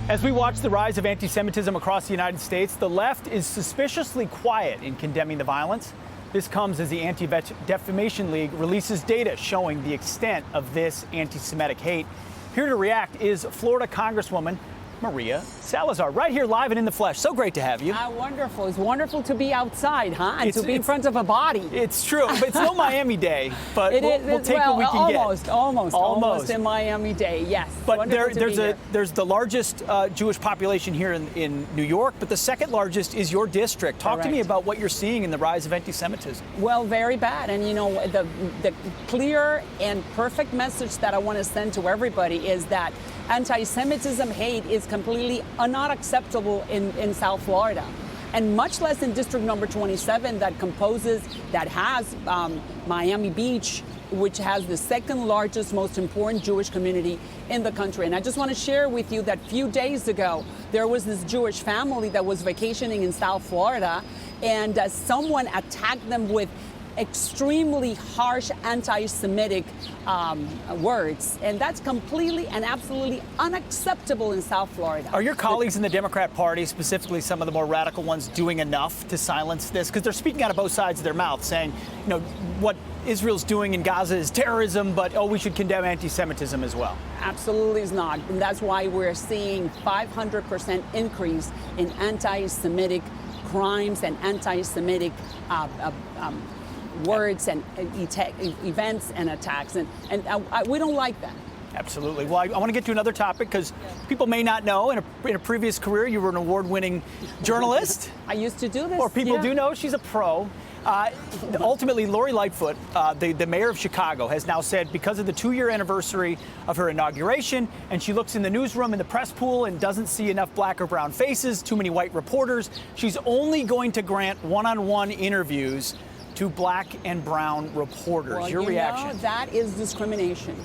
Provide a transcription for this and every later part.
As we watch the rise of anti-Semitism across the United States, the left is suspiciously quiet in condemning the violence. This comes as the Anti-Defamation League releases data showing the extent of this anti-Semitic hate. Here to react is Florida Congresswoman Maria Salazar, right here live and in the flesh. So great to have you. Wonderful. It's wonderful to be outside, huh? And to be in front of a body. It's true. But it's no Miami Day, but we'll take what we can get. Almost in Miami Day, yes. But there's the largest Jewish population here in New York, but the second largest is your district. Talk to me about what you're seeing in the rise of anti-Semitism. Well, very bad. And, you know, the clear and perfect message that I want to send to everybody is that anti-Semitism hate is completely not acceptable in South Florida, and much less in District Number 27 that has Miami Beach, which has the second largest, most important Jewish community in the country. And I just want to share with you that a few days ago, there was this Jewish family that was vacationing in South Florida, and someone attacked them with extremely harsh anti-Semitic words, and that's completely and absolutely unacceptable in South Florida. Are your colleagues in the Democrat Party, specifically some of the more radical ones, doing enough to silence this? Because they're speaking out of both sides of their mouth, saying, you know, what Israel's doing in Gaza is terrorism, but we should condemn anti-Semitism as well. Absolutely is not, and that's why we're seeing 500% increase in anti-Semitic crimes and anti-Semitic words and events and attacks, and we don't like that. Absolutely. Well, I want to get to another topic because people may not know, in a previous career, you were an award-winning journalist. I used to do this. Or people do know she's a pro. Ultimately, Lori Lightfoot, the mayor of Chicago, has now said because of the 2-year anniversary of her inauguration, and she looks in the newsroom in the press pool and doesn't see enough black or brown faces, too many white reporters, she's only going to grant one-on-one interviews to black and brown reporters. Well, your reaction? That is discrimination.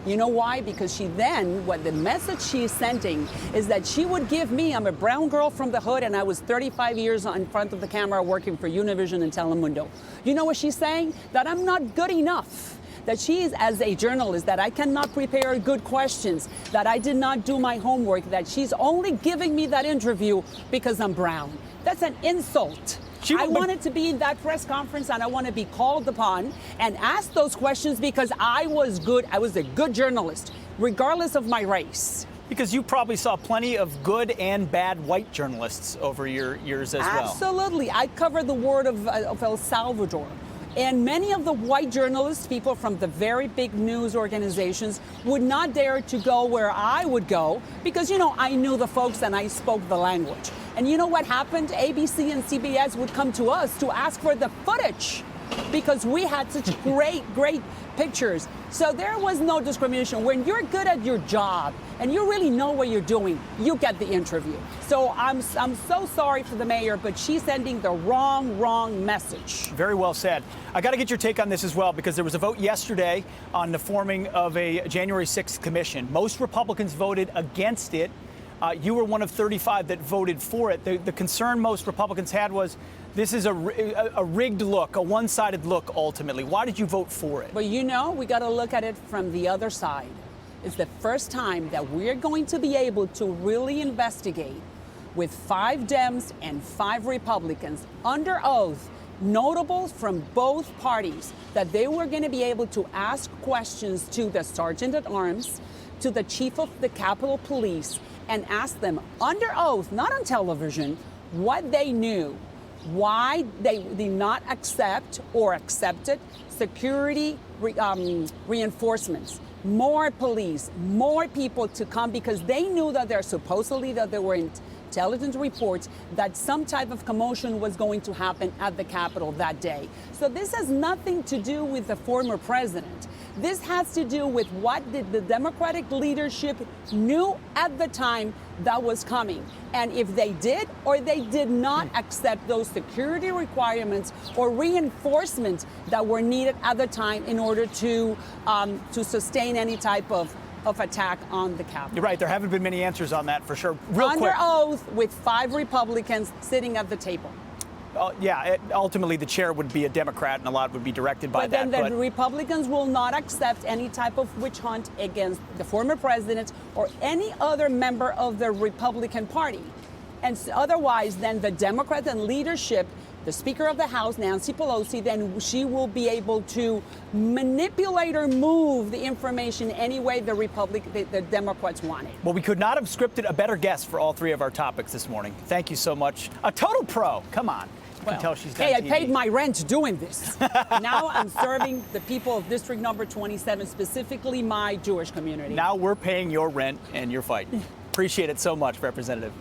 You know why? Because what the message she's sending is that she would give me, I'm a brown girl from the hood, and I was 35 years in front of the camera working for Univision and Telemundo. You know what she's saying? That I'm not good enough. That she is, as a journalist, that I cannot prepare good questions, that I did not do my homework, that she's only giving me that interview because I'm brown. That's an insult. I wanted to be in that press conference, and I want to be called upon and ask those questions because I was good. I was a good journalist, regardless of my race. Because you probably saw plenty of good and bad white journalists over your years as well. Absolutely. I covered the world of El Salvador. And many of the white journalists, people from the very big news organizations, would not dare to go where I would go because, you know, I knew the folks and I spoke the language. And you know what happened? ABC and CBS would come to us to ask for the footage because we had such great pictures. So there was no discrimination. When you're good at your job and you really know what you're doing, you get the interview. So I'm so sorry for the mayor, but she's sending the wrong message. Very well said. I got to get your take on this as well, because there was a vote yesterday on the forming of a January 6th commission. Most Republicans voted against it. You were one of 35 that voted for it. The concern most Republicans had was this is a rigged look, a one-sided look, ultimately. Why did you vote for it? But you know, we got to look at it from the other side. It's the first time that we're going to be able to really investigate with 5 Dems and 5 Republicans under oath, notables from both parties, that they were going to be able to ask questions to the Sergeant at Arms, to the Chief of the Capitol Police, and ask them under oath, not on television, what they knew, why they did not accept or accepted security reinforcements, more police, more people to come, because they knew that there were intelligence reports that some type of commotion was going to happen at the Capitol that day. So this has nothing to do with the former president. This has to do with what the Democratic leadership knew at the time that was coming. And if they did or they did not accept those security requirements or reinforcements that were needed at the time in order to sustain any type of attack on the Capitol. You're right. There haven't been many answers on that, for sure. Under oath with 5 Republicans sitting at the table. ultimately the chair would be a Democrat, and a lot would be directed by but that. Then the Republicans will not accept any type of witch hunt against the former president or any other member of the Republican Party. And otherwise, then the Democrat and leadership, the Speaker of the House, Nancy Pelosi, then she will be able to manipulate or move the information any way the Democrats want it. Well, we could not have scripted a better guest for all three of our topics this morning. Thank you so much. A total pro. Come on. You can tell she's done Hey, I TV. paid my rent doing this. Now I'm serving the people of District Number 27, specifically my Jewish community. Now we're paying your rent and your fight. Appreciate it so much, Representative.